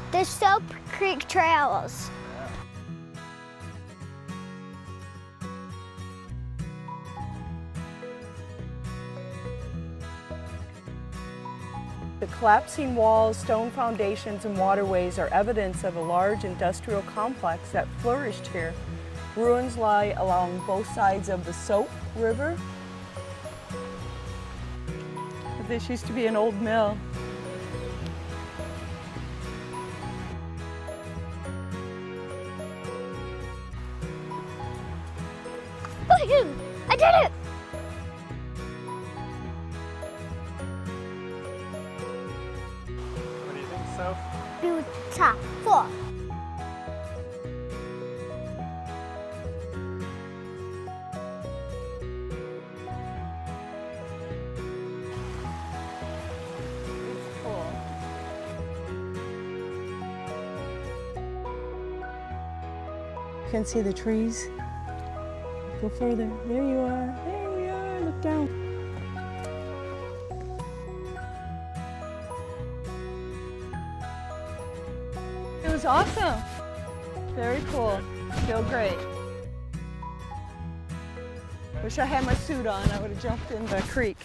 The Sope Creek trails. The collapsing walls, stone foundations, and waterways are evidence of a large industrial complex that flourished here. Ruins lie along both sides of the Sope River. This used to be an old mill. Woohoo! I did it! What do you think, Soph? Beautiful. It's cool. You can see the trees. Go further. There you are. There we are. Look down. It was awesome. Very cool. Feel great. Wish I had my suit on. I would have jumped in the creek.